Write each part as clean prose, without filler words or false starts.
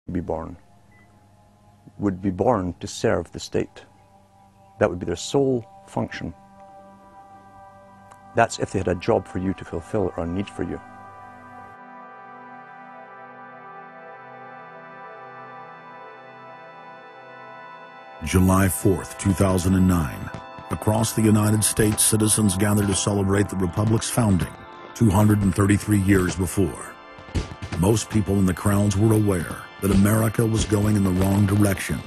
be born would be born to serve the state. That would be their sole function. That's if they had a job for you to fulfill or a need for you. July 4th, 2009. Across the United States, citizens gathered to celebrate the Republic's founding 233 years before. Most people in the crowds were aware that America was going in the wrong direction,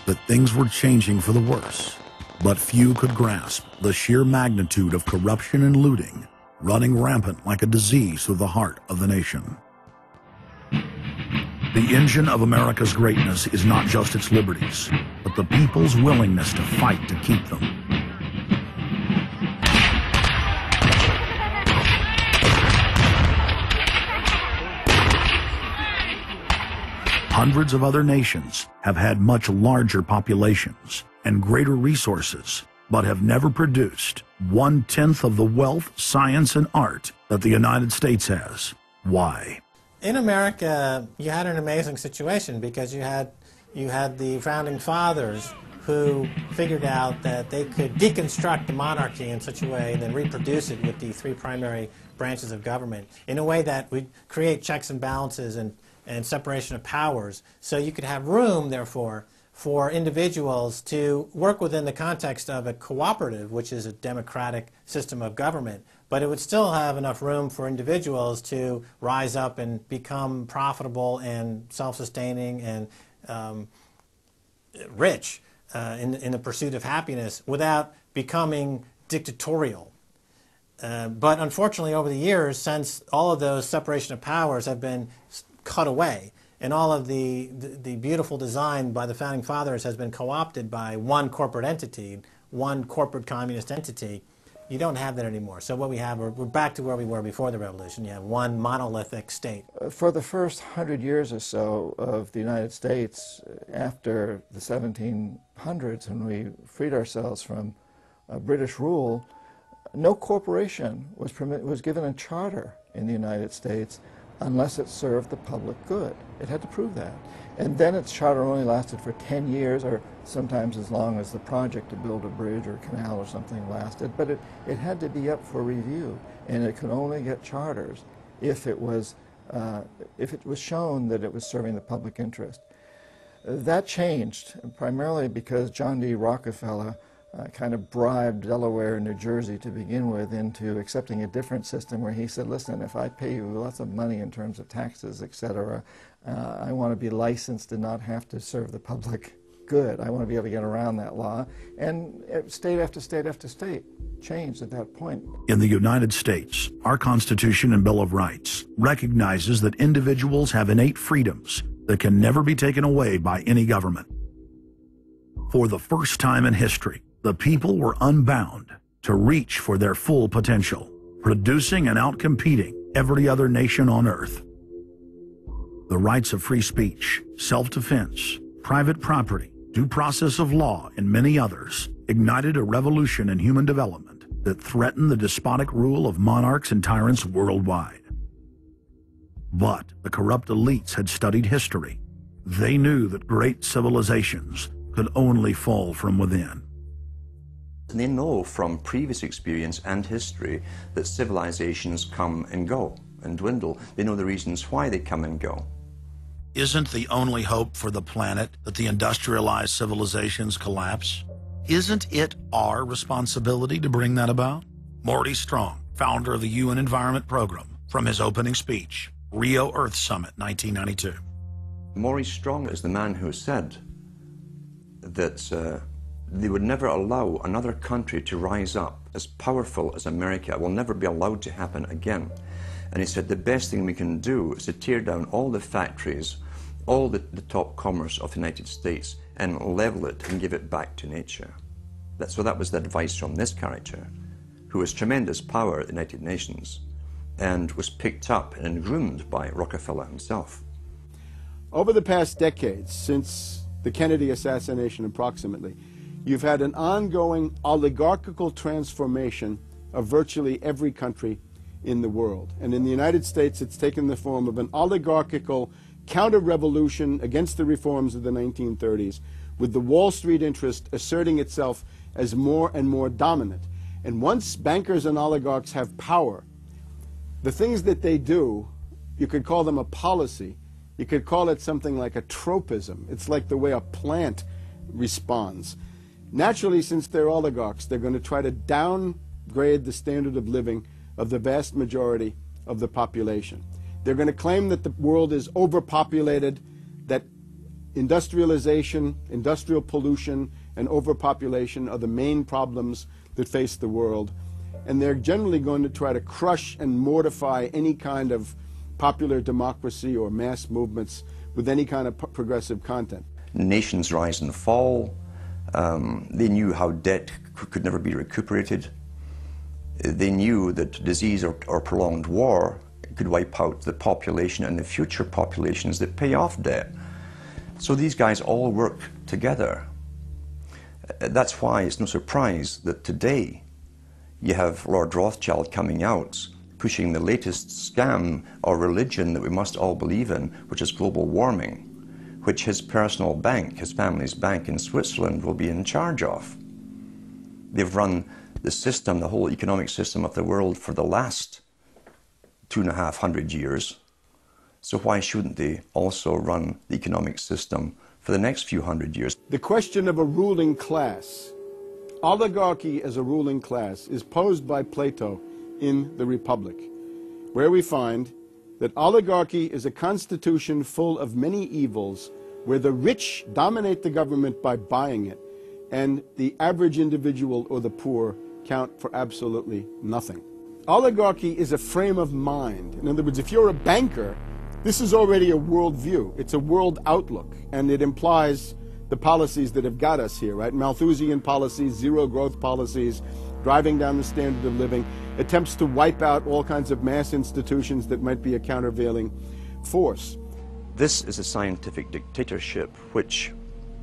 that things were changing for the worse. But few could grasp the sheer magnitude of corruption and looting running rampant like a disease through the heart of the nation. The engine of America's greatness is not just its liberties, but the people's willingness to fight to keep them. Hundreds of other nations have had much larger populations and greater resources, but have never produced 1/10 of the wealth, science, and art that the United States has. Why? In America, you had an amazing situation because you had the founding fathers who figured out that they could deconstruct the monarchy in such a way and then reproduce it with the three primary branches of government in a way that would create checks and balances and separation of powers. So you could have room, therefore, for individuals to work within the context of a cooperative, which is a democratic system of government. But it would still have enough room for individuals to rise up and become profitable and self-sustaining and rich in the pursuit of happiness without becoming dictatorial. But unfortunately, over the years, since all of those separation of powers have been cut away, and all of the beautiful design by the founding fathers has been co-opted by one corporate entity, one corporate communist entity, you don't have that anymore. So what we have, we're back to where we were before the revolution. You have one monolithic state. For the first 100 years or so of the United States, after the 1700s, when we freed ourselves from British rule, no corporation was given a charter in the United States unless it served the public good. It had to prove that. And then its charter only lasted for 10 years, or sometimes as long as the project to build a bridge or canal or something lasted. But it had to be up for review, and it could only get charters if it was shown that it was serving the public interest. That changed, primarily because John D. Rockefeller kind of bribed Delaware and New Jersey to begin with into accepting a different system where he said, listen, if I pay you lots of money in terms of taxes, etc., I want to be licensed and not have to serve the public good. I want to be able to get around that law. And state after state after state changed at that point. In the United States, our Constitution and Bill of Rights recognizes that individuals have innate freedoms that can never be taken away by any government. For the first time in history, the people were unbound to reach for their full potential, producing and outcompeting every other nation on earth. The rights of free speech, self-defense, private property, due process of law, and many others ignited a revolution in human development that threatened the despotic rule of monarchs and tyrants worldwide. But the corrupt elites had studied history. They knew that great civilizations could only fall from within. And they know from previous experience and history that civilizations come and go and dwindle. They know the reasons why they come and go. Isn't the only hope for the planet that the industrialized civilizations collapse? Isn't it our responsibility to bring that about? Morty Strong, founder of the UN Environment Program, from his opening speech, Rio Earth Summit, 1992. Morty Strong is the man who said that they would never allow another country to rise up as powerful as America. It will never be allowed to happen again. And he said the best thing we can do is to tear down all the factories, all the top commerce of the United States, and level it and give it back to nature. So that was the advice from this character, who has tremendous power at the United Nations and was picked up and groomed by Rockefeller himself. Over the past decades, since the Kennedy assassination approximately, you've had an ongoing oligarchical transformation of virtually every country in the world. And in the United States, it's taken the form of an oligarchical counter-revolution against the reforms of the 1930s, with the Wall Street interest asserting itself as more and more dominant. And once bankers and oligarchs have power, the things that they do, you could call them a policy. You could call it something like a tropism. It's like the way a plant responds. Naturally, since they're oligarchs, they're going to try to downgrade the standard of living of the vast majority of the population. They're going to claim that the world is overpopulated, that industrialization, industrial pollution, and overpopulation are the main problems that face the world. And they're generally going to try to crush and mortify any kind of popular democracy or mass movements with any kind of progressive content. Nations rise and fall. They knew how debt could never be recuperated. They knew that disease or prolonged war could wipe out the population and the future populations that pay off debt. So these guys all work together. That's why it's no surprise that today you have Lord Rothschild coming out pushing the latest scam or religion that we must all believe in, which is global warming, which his personal bank, his family's bank in Switzerland, will be in charge of. They've run the system, the whole economic system of the world for the last 250 years. So why shouldn't they also run the economic system for the next few hundred years? The question of a ruling class, oligarchy as a ruling class, is posed by Plato in the Republic, where we find that oligarchy is a constitution full of many evils, where the rich dominate the government by buying it, and the average individual or the poor count for absolutely nothing. Oligarchy is a frame of mind. In other words, if you're a banker, this is already a world view. It's a world outlook, and it implies the policies that have got us here, right? Malthusian policies, zero growth policies, driving down the standard of living, attempts to wipe out all kinds of mass institutions that might be a countervailing force. This is a scientific dictatorship, which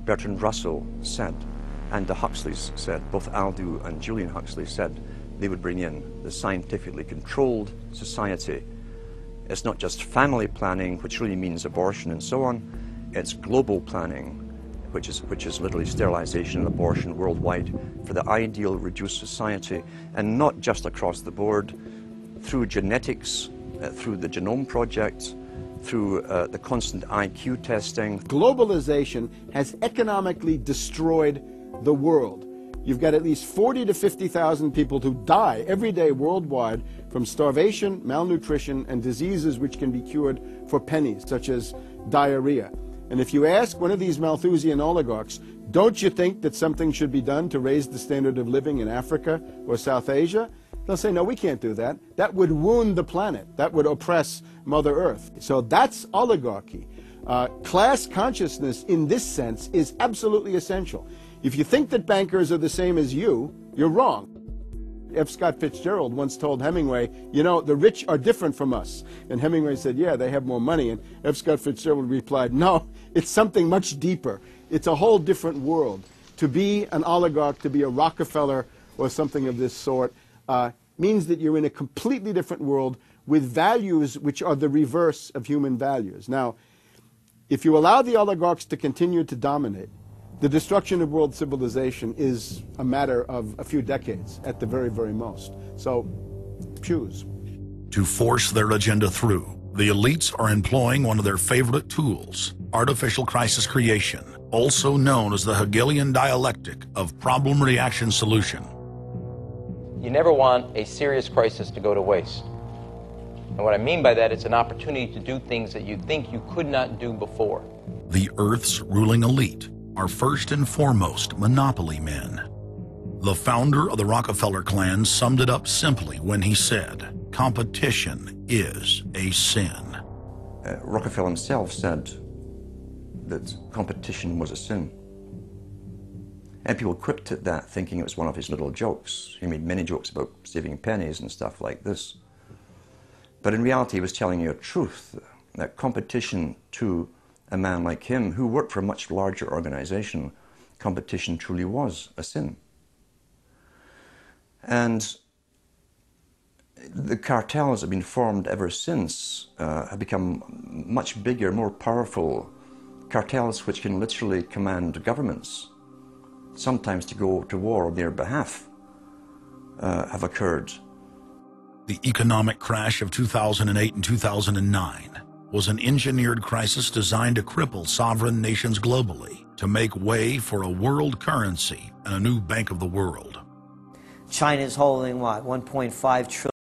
Bertrand Russell said, and the Huxleys said, both Aldous and Julian Huxley said they would bring in the scientifically controlled society. It's not just family planning, which really means abortion and so on. It's global planning, which is literally sterilization and abortion worldwide for the ideal reduced society, and not just across the board, through genetics, through the Genome Project, through the constant IQ testing. Globalization has economically destroyed the world. You've got at least 40 to 50,000 people who die every day worldwide from starvation, malnutrition, and diseases which can be cured for pennies, such as diarrhea. And if you ask one of these Malthusian oligarchs, don't you think that something should be done to raise the standard of living in Africa or South Asia? They'll say, no, we can't do that. That would wound the planet. That would oppress Mother Earth. So that's oligarchy. Class consciousness in this sense is absolutely essential. If you think that bankers are the same as you, you're wrong. F. Scott Fitzgerald once told Hemingway, you know, the rich are different from us. And Hemingway said, yeah, they have more money. And F. Scott Fitzgerald replied, no, it's something much deeper. It's a whole different world. To be an oligarch, to be a Rockefeller or something of this sort, means that you're in a completely different world with values which are the reverse of human values. Now, if you allow the oligarchs to continue to dominate, the destruction of world civilization is a matter of a few decades at the very, very most. So, choose. To force their agenda through, the elites are employing one of their favorite tools, artificial crisis creation, also known as the Hegelian dialectic of problem-reaction solution. You never want a serious crisis to go to waste. And what I mean by that, it's an opportunity to do things that you think you could not do before. The Earth's ruling elite are first and foremost monopoly men. The founder of the Rockefeller clan summed it up simply when he said, competition is a sin. Rockefeller himself said that competition was a sin. And people quipped at that, thinking it was one of his little jokes. He made many jokes about saving pennies and stuff like this. But in reality, he was telling you a truth, that competition to a man like him, who worked for a much larger organization, competition truly was a sin. And The cartels that have been formed ever since have become much bigger, more powerful cartels which can literally command governments, sometimes to go to war on their behalf, have occurred. The economic crash of 2008 and 2009 was an engineered crisis designed to cripple sovereign nations globally to make way for a world currency and a new Bank of the World. China is holding, what, $1.5 trillion